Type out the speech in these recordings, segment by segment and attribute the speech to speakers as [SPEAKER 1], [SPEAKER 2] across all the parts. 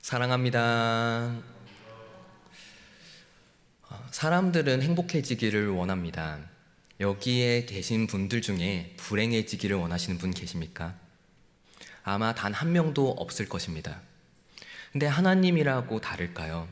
[SPEAKER 1] 사랑합니다. 사람들은 행복해지기를 원합니다. 여기에 계신 분들 중에 불행해지기를 원하시는 분 계십니까? 아마 단 한 명도 없을 것입니다. 근데 하나님이라고 다를까요?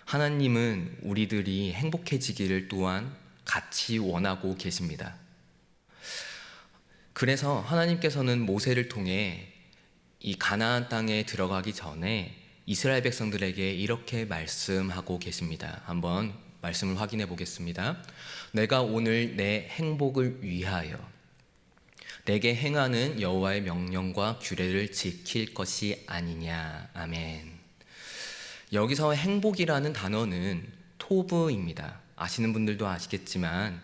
[SPEAKER 1] 하나님은 우리들이 행복해지기를 또한 같이 원하고 계십니다. 그래서 하나님께서는 모세를 통해 이 가나안 땅에 들어가기 전에 이스라엘 백성들에게 이렇게 말씀하고 계십니다. 한번 말씀을 확인해 보겠습니다. 내가 오늘 내 행복을 위하여 내게 행하는 여호와의 명령과 규례를 지킬 것이 아니냐. 아멘. 여기서 행복이라는 단어는 토브입니다. 아시는 분들도 아시겠지만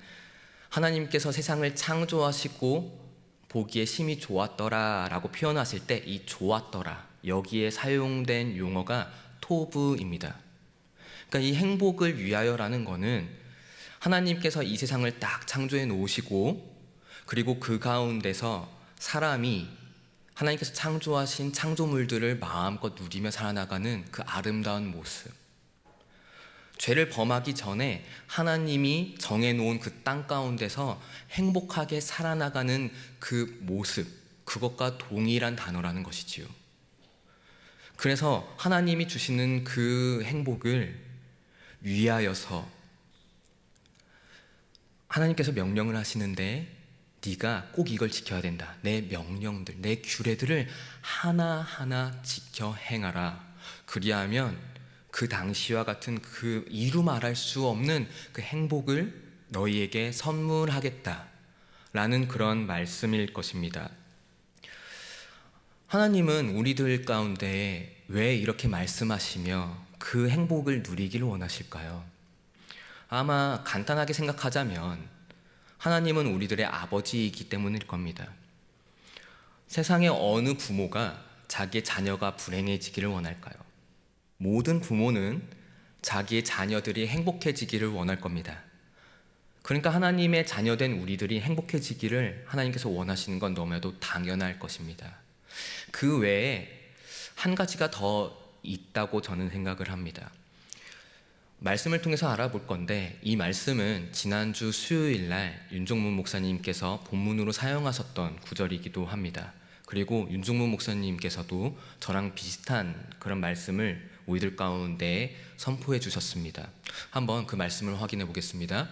[SPEAKER 1] 하나님께서 세상을 창조하시고 보기에 심히 좋았더라 라고 표현하실 때 이 좋았더라 여기에 사용된 용어가 토브입니다. 그러니까 이 행복을 위하여라는 거는 하나님께서 이 세상을 딱 창조해 놓으시고 그리고 그 가운데서 사람이 하나님께서 창조하신 창조물들을 마음껏 누리며 살아나가는 그 아름다운 모습, 죄를 범하기 전에 하나님이 정해놓은 그 땅 가운데서 행복하게 살아나가는 그 모습, 그것과 동일한 단어라는 것이지요. 그래서 하나님이 주시는 그 행복을 위하여서 하나님께서 명령을 하시는데 네가 꼭 이걸 지켜야 된다. 내 명령들, 내 규례들을 하나하나 지켜 행하라. 그리하면 그 당시와 같은 그 이루 말할 수 없는 그 행복을 너희에게 선물하겠다 라는 그런 말씀일 것입니다. 하나님은 우리들 가운데 왜 이렇게 말씀하시며 그 행복을 누리기를 원하실까요? 아마 간단하게 생각하자면 하나님은 우리들의 아버지이기 때문일 겁니다. 세상의 어느 부모가 자기의 자녀가 불행해지기를 원할까요? 모든 부모는 자기의 자녀들이 행복해지기를 원할 겁니다. 그러니까 하나님의 자녀된 우리들이 행복해지기를 하나님께서 원하시는 건 너무나도 당연할 것입니다. 그 외에 한 가지가 더 있다고 저는 생각을 합니다. 말씀을 통해서 알아볼 건데 이 말씀은 지난주 수요일 날 윤종문 목사님께서 본문으로 사용하셨던 구절이기도 합니다. 그리고 윤종문 목사님께서도 저랑 비슷한 그런 말씀을 우리들 가운데 선포해 주셨습니다. 한번 그 말씀을 확인해 보겠습니다.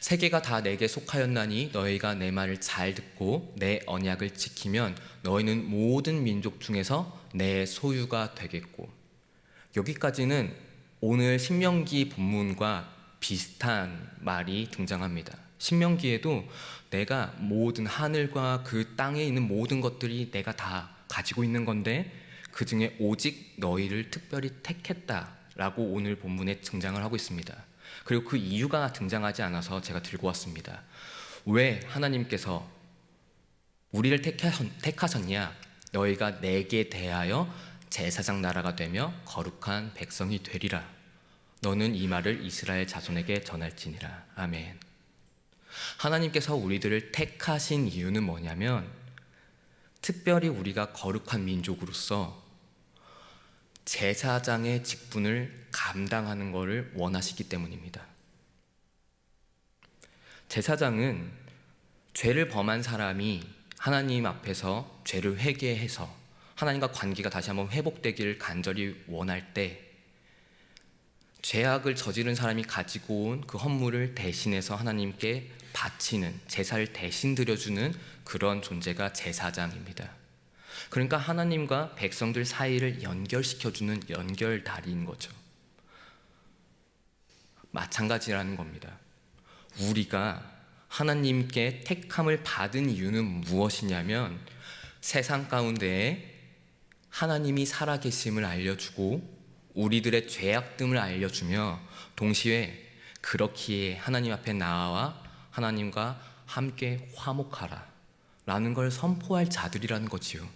[SPEAKER 1] 세계가 다 내게 속하였나니 너희가 내 말을 잘 듣고 내 언약을 지키면 너희는 모든 민족 중에서 내 소유가 되겠고. 여기까지는 오늘 신명기 본문과 비슷한 말이 등장합니다. 신명기에도 내가 모든 하늘과 그 땅에 있는 모든 것들이 내가 다 가지고 있는 건데 그 중에 오직 너희를 특별히 택했다라고 오늘 본문에 등장을 하고 있습니다. 그리고 그 이유가 등장하지 않아서 제가 들고 왔습니다. 왜 하나님께서 우리를 택하셨냐? 너희가 내게 대하여 제사장 나라가 되며 거룩한 백성이 되리라. 너는 이 말을 이스라엘 자손에게 전할지니라. 아멘. 하나님께서 우리들을 택하신 이유는 뭐냐면 특별히 우리가 거룩한 민족으로서 제사장의 직분을 감당하는 것을 원하시기 때문입니다. 제사장은 죄를 범한 사람이 하나님 앞에서 죄를 회개해서 하나님과 관계가 다시 한번 회복되기를 간절히 원할 때 죄악을 저지른 사람이 가지고 온 그 헌물을 대신해서 하나님께 바치는, 제사를 대신 드려주는 그런 존재가 제사장입니다. 그러니까 하나님과 백성들 사이를 연결시켜주는 연결다리인 거죠. 마찬가지라는 겁니다. 우리가 하나님께 택함을 받은 이유는 무엇이냐면 세상 가운데에 하나님이 살아계심을 알려주고 우리들의 죄악됨을 알려주며 동시에 그렇기에 하나님 앞에 나와 하나님과 함께 화목하라 라는 걸 선포할 자들이라는 거지요.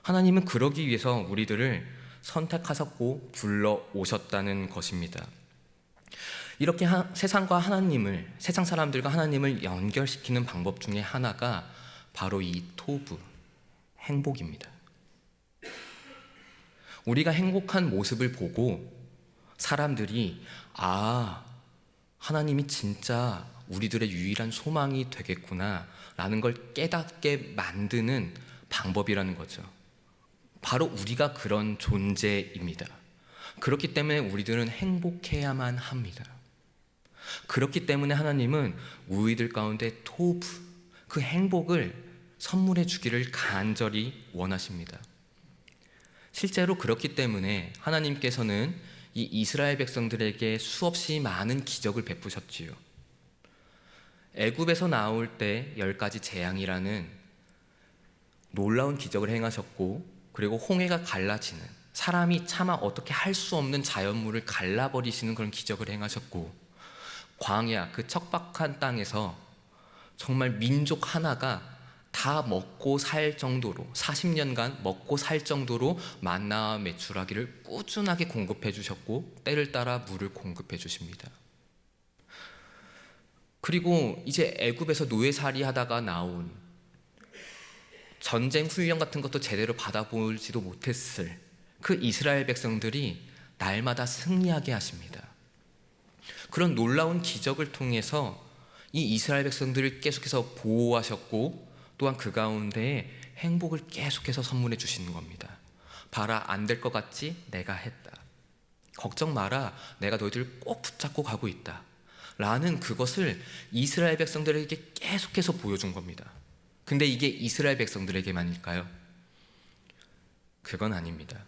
[SPEAKER 1] 하나님은 그러기 위해서 우리들을 선택하셨고 불러오셨다는 것입니다. 이렇게 세상과 하나님을, 세상 사람들과 하나님을 연결시키는 방법 중에 하나가 바로 이 토부, 행복입니다. 우리가 행복한 모습을 보고 사람들이 하나님이 진짜 우리들의 유일한 소망이 되겠구나 라는 걸 깨닫게 만드는 방법이라는 거죠. 바로 우리가 그런 존재입니다. 그렇기 때문에 우리들은 행복해야만 합니다. 그렇기 때문에 하나님은 우리들 가운데 토브, 그 행복을 선물해 주기를 간절히 원하십니다. 실제로 그렇기 때문에 하나님께서는 이 이스라엘 백성들에게 수없이 많은 기적을 베푸셨지요. 애굽에서 나올 때 10가지 재앙이라는 놀라운 기적을 행하셨고, 그리고 홍해가 갈라지는, 사람이 차마 어떻게 할 수 없는 자연물을 갈라버리시는 그런 기적을 행하셨고, 광야 그 척박한 땅에서 정말 민족 하나가 다 먹고 살 정도로 40년간 먹고 살 정도로 만나와 메추라기를 꾸준하게 공급해 주셨고, 때를 따라 물을 공급해 주십니다. 그리고 이제 애굽에서 노예살이 하다가 나온, 전쟁 훈련 같은 것도 제대로 받아보지도 못했을 그 이스라엘 백성들이 날마다 승리하게 하십니다. 그런 놀라운 기적을 통해서 이 이스라엘 백성들을 계속해서 보호하셨고, 또한 그 가운데 행복을 계속해서 선물해 주시는 겁니다. 봐라, 안 될 것 같지? 내가 했다. 걱정 마라, 내가 너희들을 꼭 붙잡고 가고 있다 라는 그것을 이스라엘 백성들에게 계속해서 보여준 겁니다. 근데 이게 이스라엘 백성들에게만일까요? 그건 아닙니다.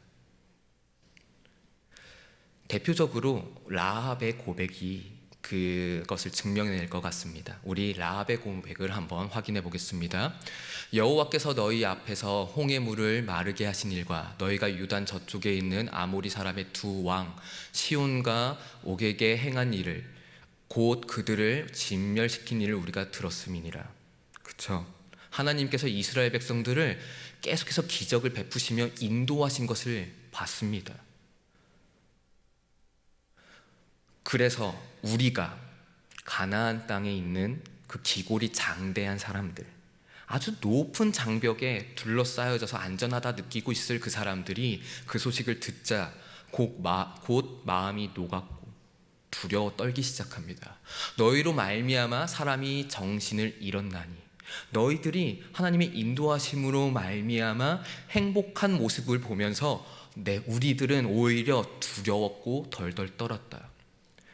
[SPEAKER 1] 대표적으로 라합의 고백이 그것을 증명해낼 것 같습니다. 우리 라합의 고백을 한번 확인해 보겠습니다. 여호와께서 너희 앞에서 홍해물을 마르게 하신 일과 너희가 유단 저쪽에 있는 아모리 사람의 두 왕 시온과 옥에게 행한 일을, 곧 그들을 진멸시킨 일을 우리가 들었음이니라. 그쵸? 하나님께서 이스라엘 백성들을 계속해서 기적을 베푸시며 인도하신 것을 봤습니다. 그래서 우리가 가나안 땅에 있는 그 기골이 장대한 사람들, 아주 높은 장벽에 둘러싸여져서 안전하다 느끼고 있을 그 사람들이 그 소식을 듣자 곧 마음이 녹았고 두려워 떨기 시작합니다. 너희로 말미암아 사람이 정신을 잃었나니, 너희들이 하나님의 인도하심으로 말미암아 행복한 모습을 보면서 우리들은 오히려 두려웠고 덜덜 떨었다.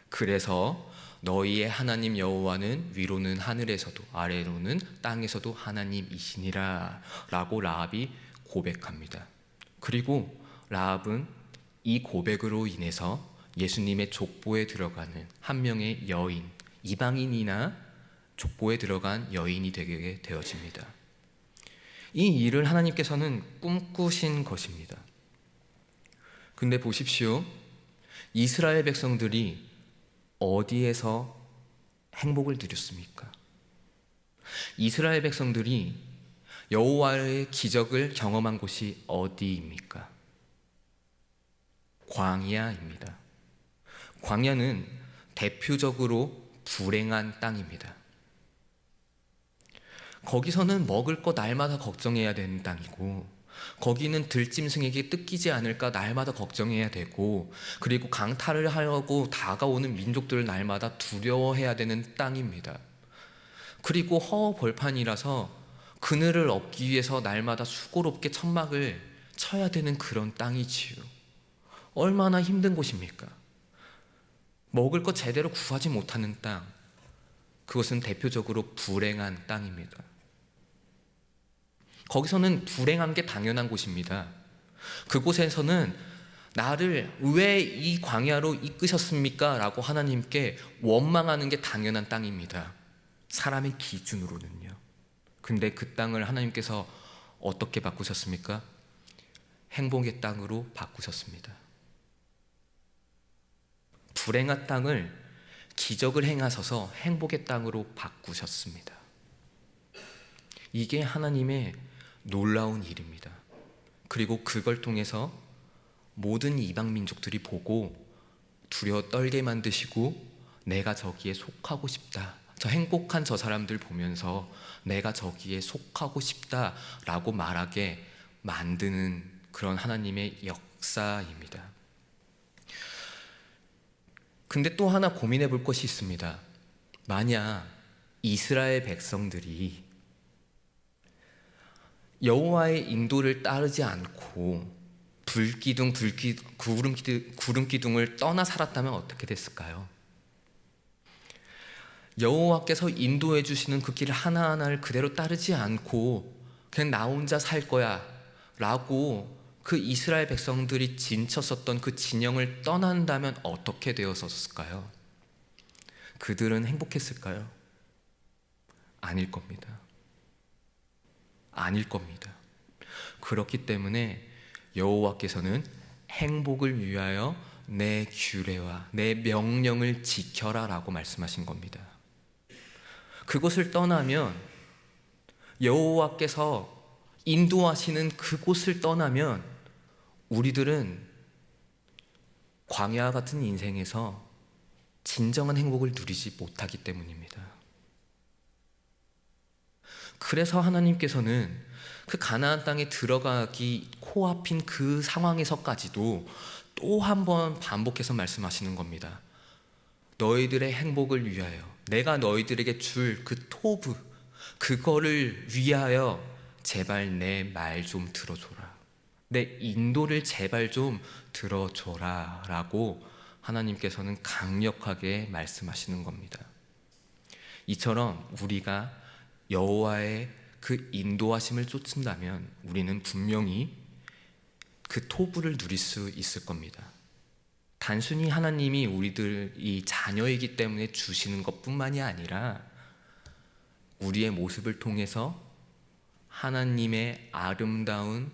[SPEAKER 1] 그래서 너희의 하나님 여호와는 위로는 하늘에서도 아래로는 땅에서도 하나님이시니라 라고 라합이 고백합니다. 그리고 라합은 이 고백으로 인해서 예수님의 족보에 들어가는 한 명의 여인, 이방인이나 족보에 들어간 여인이 되게 되어집니다. 이 일을 하나님께서는 꿈꾸신 것입니다. 근데 보십시오, 이스라엘 백성들이 어디에서 행복을 누렸습니까? 이스라엘 백성들이 여호와의 기적을 경험한 곳이 어디입니까? 광야입니다. 광야는 대표적으로 불행한 땅입니다. 거기서는 먹을 거 날마다 걱정해야 되는 땅이고, 거기는 들짐승에게 뜯기지 않을까 날마다 걱정해야 되고, 그리고 강탈을 하려고 다가오는 민족들을 날마다 두려워해야 되는 땅입니다. 그리고 허허벌판이라서 그늘을 얻기 위해서 날마다 수고롭게 천막을 쳐야 되는 그런 땅이지요. 얼마나 힘든 곳입니까? 먹을 것 제대로 구하지 못하는 땅, 그것은 대표적으로 불행한 땅입니다. 거기서는 불행한 게 당연한 곳입니다. 그곳에서는 나를 왜 이 광야로 이끄셨습니까? 라고 하나님께 원망하는 게 당연한 땅입니다. 사람의 기준으로는요. 근데 그 땅을 하나님께서 어떻게 바꾸셨습니까? 행복의 땅으로 바꾸셨습니다. 불행한 땅을 기적을 행하셔서 행복의 땅으로 바꾸셨습니다. 이게 하나님의 놀라운 일입니다. 그리고 그걸 통해서 모든 이방 민족들이 보고 두려워 떨게 만드시고, 내가 저기에 속하고 싶다, 저 행복한 저 사람들 보면서 내가 저기에 속하고 싶다라고 말하게 만드는 그런 하나님의 역사입니다. 근데 또 하나 고민해 볼 것이 있습니다. 만약 이스라엘 백성들이 여호와의 인도를 따르지 않고 구름 기둥을 떠나 살았다면 어떻게 됐을까요? 여호와께서 인도해 주시는 그 길 하나하나를 그대로 따르지 않고 그냥 나 혼자 살 거야 라고 그 이스라엘 백성들이 진쳤었던 그 진영을 떠난다면 어떻게 되었을까요? 그들은 행복했을까요? 아닐 겁니다. 아닐 겁니다. 그렇기 때문에 여호와께서는 행복을 위하여 내 규례와 내 명령을 지켜라 라고 말씀하신 겁니다. 그곳을 떠나면, 여호와께서 인도하시는 그곳을 떠나면 우리들은 광야 같은 인생에서 진정한 행복을 누리지 못하기 때문입니다. 그래서 하나님께서는 그 가나안 땅에 들어가기 코앞인 그 상황에서까지도 또 한 번 반복해서 말씀하시는 겁니다. 너희들의 행복을 위하여 내가 너희들에게 줄 그 토브, 그거를 위하여 제발 내 말 좀 들어줘라. 내 인도를 제발 좀 들어줘라 라고 하나님께서는 강력하게 말씀하시는 겁니다. 이처럼 우리가 여호와의 그 인도하심을 쫓는다면 우리는 분명히 그 토부를 누릴 수 있을 겁니다. 단순히 하나님이 우리들이 자녀이기 때문에 주시는 것뿐만이 아니라 우리의 모습을 통해서 하나님의 아름다운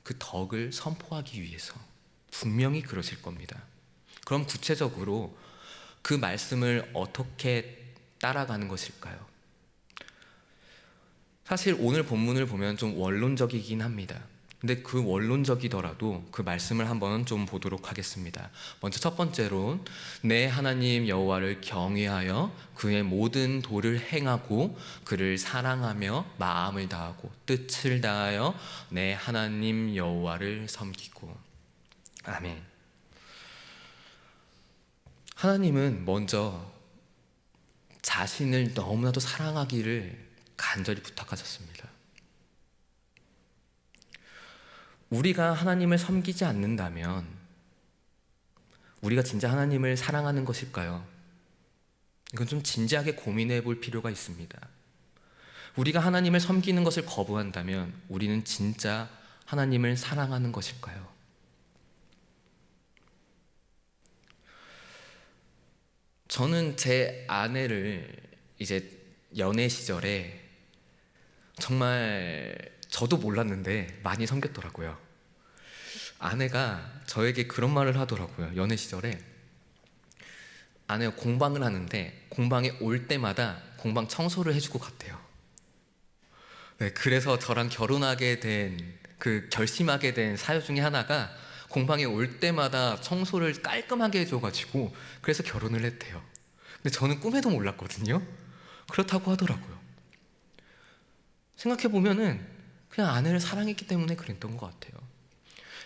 [SPEAKER 1] 그 덕을 선포하기 위해서 분명히 그러실 겁니다. 그럼 구체적으로 그 말씀을 어떻게 따라가는 것일까요? 사실 오늘 본문을 보면 좀 원론적이긴 합니다. 근데 그 원론적이더라도 그 말씀을 한번 좀 보도록 하겠습니다. 먼저 첫 번째로 내 하나님 여호와를 경외하여 그의 모든 도를 행하고 그를 사랑하며 마음을 다하고 뜻을 다하여 내 하나님 여호와를 섬기고. 아멘. 하나님은 먼저 자신을 너무나도 사랑하기를 간절히 부탁하셨습니다. 우리가 하나님을 섬기지 않는다면 우리가 진짜 하나님을 사랑하는 것일까요? 이건 좀 진지하게 고민해 볼 필요가 있습니다. 우리가 하나님을 섬기는 것을 거부한다면 우리는 진짜 하나님을 사랑하는 것일까요? 저는 제 아내를 이제 연애 시절에 정말 저도 몰랐는데 많이 섬겼더라고요. 아내가 저에게 그런 말을 하더라고요. 연애 시절에 아내가 공방을 하는데 공방에 올 때마다 공방 청소를 해주고 갔대요. 네, 그래서 저랑 결혼하게 된 결심하게 된 사유 중에 하나가 공방에 올 때마다 청소를 깔끔하게 해줘가지고 그래서 결혼을 했대요. 근데 저는 꿈에도 몰랐거든요. 그렇다고 하더라고요. 생각해보면은 그냥 아내를 사랑했기 때문에 그랬던 것 같아요.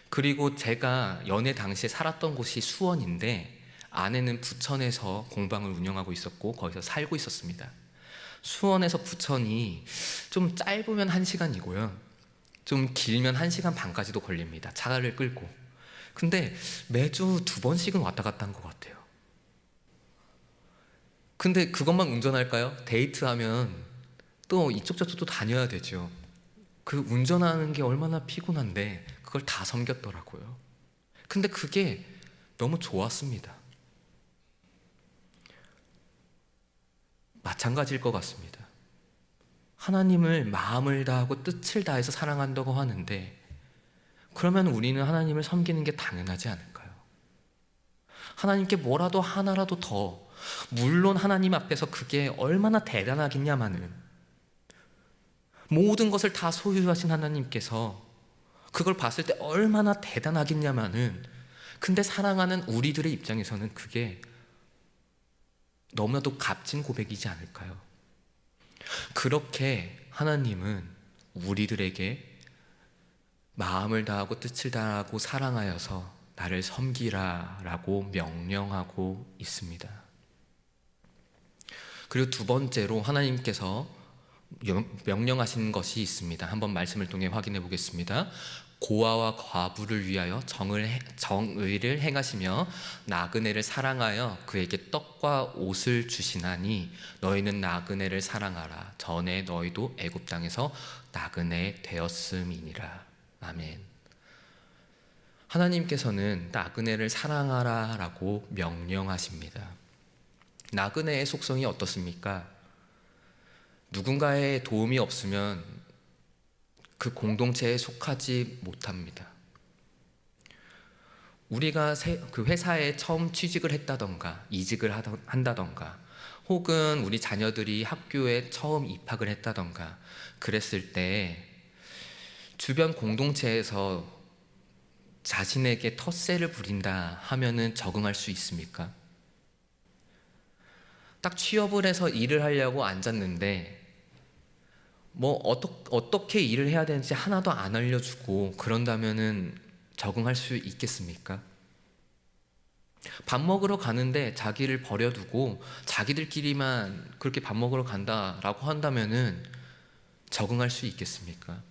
[SPEAKER 1] 그리고 제가 연애 당시에 살았던 곳이 수원인데 아내는 부천에서 공방을 운영하고 있었고 거기서 살고 있었습니다. 수원에서 부천이 좀 짧으면 1시간이고요. 좀 길면 1시간 반까지도 걸립니다. 차를 끌고. 근데 매주 2번씩은 왔다 갔다 한 것 같아요. 근데 그것만 운전할까요? 데이트하면 또 이쪽 저쪽도 다녀야 되죠. 그 운전하는 게 얼마나 피곤한데 그걸 다 섬겼더라고요. 근데 그게 너무 좋았습니다. 마찬가지일 것 같습니다. 하나님을 마음을 다하고 뜻을 다해서 사랑한다고 하는데 그러면 우리는 하나님을 섬기는 게 당연하지 않을까요? 하나님께 뭐라도 하나라도 더, 물론 하나님 앞에서 그게 얼마나 대단하겠냐마는 모든 것을 다 소유하신 하나님께서 그걸 봤을 때 얼마나 대단하겠냐마는 근데 사랑하는 우리들의 입장에서는 그게 너무나도 값진 고백이지 않을까요? 그렇게 하나님은 우리들에게 마음을 다하고 뜻을 다하고 사랑하여서 나를 섬기라 라고 명령하고 있습니다. 그리고 두 번째로 하나님께서 명령하신 것이 있습니다. 한번 말씀을 통해 확인해 보겠습니다. 고아와 과부를 위하여 정의를 행하시며 나그네를 사랑하여 그에게 떡과 옷을 주시나니 너희는 나그네를 사랑하라. 전에 너희도 애굽 땅에서 나그네 되었음이니라. 아멘. 하나님께서는 나그네를 사랑하라 라고 명령하십니다. 나그네의 속성이 어떻습니까? 누군가의 도움이 없으면 그 공동체에 속하지 못합니다. 우리가 그 회사에 처음 취직을 했다던가 이직을 한다던가 혹은 우리 자녀들이 학교에 처음 입학을 했다던가 그랬을 때 주변 공동체에서 자신에게 텃세를 부린다 하면은 적응할 수 있습니까? 딱 취업을 해서 일을 하려고 앉았는데 어떻게 일을 해야 되는지 하나도 안 알려주고 그런다면은 적응할 수 있겠습니까? 밥 먹으러 가는데 자기를 버려두고 자기들끼리만 그렇게 밥 먹으러 간다라고 한다면은 적응할 수 있겠습니까?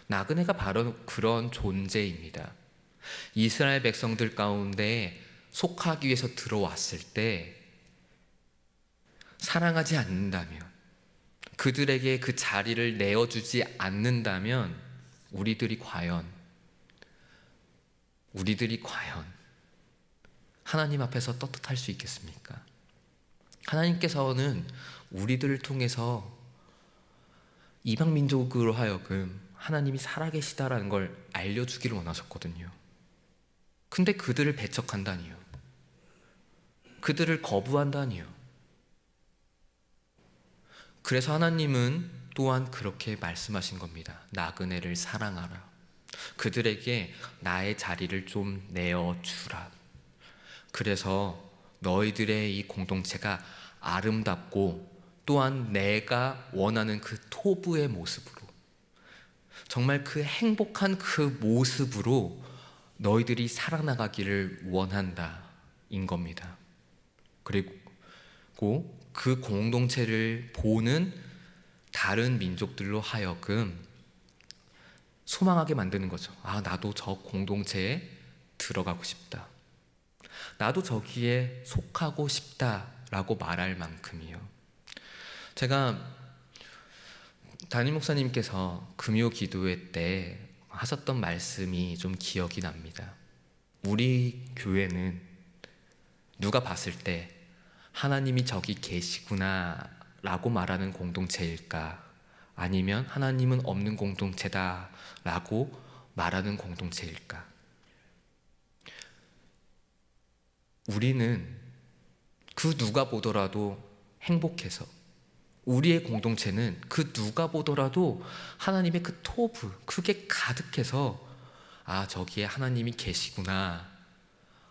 [SPEAKER 1] 나그네가 바로 그런 존재입니다. 이스라엘 백성들 가운데 속하기 위해서 들어왔을 때 사랑하지 않는다면, 그들에게 그 자리를 내어주지 않는다면 우리들이 과연 하나님 앞에서 떳떳할 수 있겠습니까? 하나님께서는 우리들을 통해서 이방 민족으로 하여금 하나님이 살아계시다라는 걸 알려주기를 원하셨거든요. 근데 그들을 배척한다니요. 그들을 거부한다니요. 그래서 하나님은 또한 그렇게 말씀하신 겁니다. 나그네를 사랑하라. 그들에게 나의 자리를 좀 내어주라. 그래서 너희들의 이 공동체가 아름답고 또한 내가 원하는 그 토부의 모습으로, 정말 그 행복한 그 모습으로 너희들이 살아나가기를 원한다 인 겁니다. 그리고 그 공동체를 보는 다른 민족들로 하여금 소망하게 만드는 거죠. 아, 나도 저 공동체에 들어가고 싶다. 나도 저기에 속하고 싶다라고 말할 만큼이요. 제가 담임 목사님께서 금요 기도회 때 하셨던 말씀이 좀 기억이 납니다. 우리 교회는 누가 봤을 때 하나님이 저기 계시구나 라고 말하는 공동체일까, 아니면 하나님은 없는 공동체다 라고 말하는 공동체일까? 우리는 그 누가 보더라도 행복해서, 우리의 공동체는 그 누가 보더라도 하나님의 그 토부, 그게 가득해서 아, 저기에 하나님이 계시구나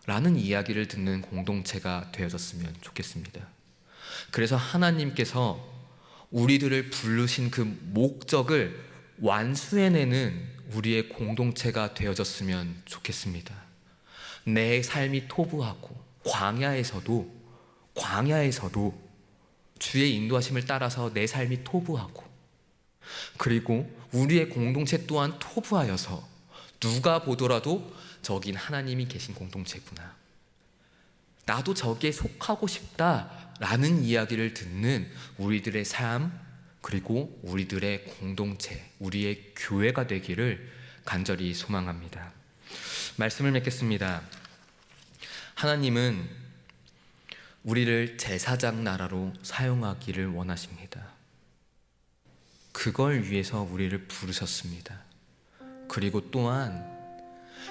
[SPEAKER 1] 라는 이야기를 듣는 공동체가 되어졌으면 좋겠습니다. 그래서 하나님께서 우리들을 부르신 그 목적을 완수해내는 우리의 공동체가 되어졌으면 좋겠습니다. 내 삶이 토부하고 광야에서도 주의 인도하심을 따라서 내 삶이 토부하고, 그리고 우리의 공동체 또한 토부하여서 누가 보더라도 저긴 하나님이 계신 공동체구나, 나도 저기에 속하고 싶다라는 이야기를 듣는 우리들의 삶, 그리고 우리들의 공동체, 우리의 교회가 되기를 간절히 소망합니다. 말씀을 맺겠습니다. 하나님은 우리를 제사장 나라로 사용하기를 원하십니다. 그걸 위해서 우리를 부르셨습니다. 그리고 또한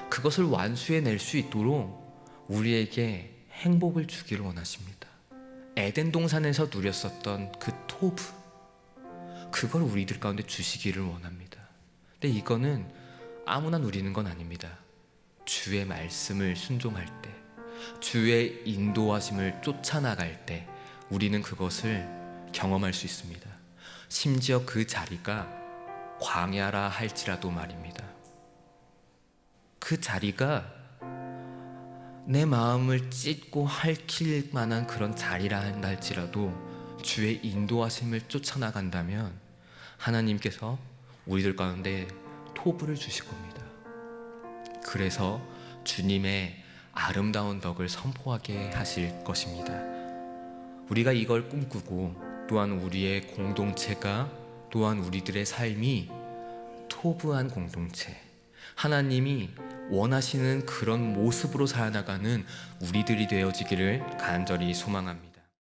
[SPEAKER 1] 그것을 완수해낼 수 있도록 우리에게 행복을 주기를 원하십니다. 에덴 동산에서 누렸었던 그 토부, 그걸 우리들 가운데 주시기를 원합니다. 근데 이거는 아무나 누리는 건 아닙니다. 주의 말씀을 순종할 때, 주의 인도하심을 쫓아나갈 때 우리는 그것을 경험할 수 있습니다. 심지어 그 자리가 광야라 할지라도 말입니다. 그 자리가 내 마음을 찢고 핥힐 만한 그런 자리라 할지라도 주의 인도하심을 쫓아나간다면 하나님께서 우리들 가운데 토부를 주실 겁니다. 그래서 주님의 아름다운 덕을 선포하게 하실 것입니다. 우리가 이걸 꿈꾸고 또한 우리의 공동체가 또한 우리들의 삶이 토부한 공동체, 하나님이 원하시는 그런 모습으로 살아나가는 우리들이 되어지기를 간절히 소망합니다.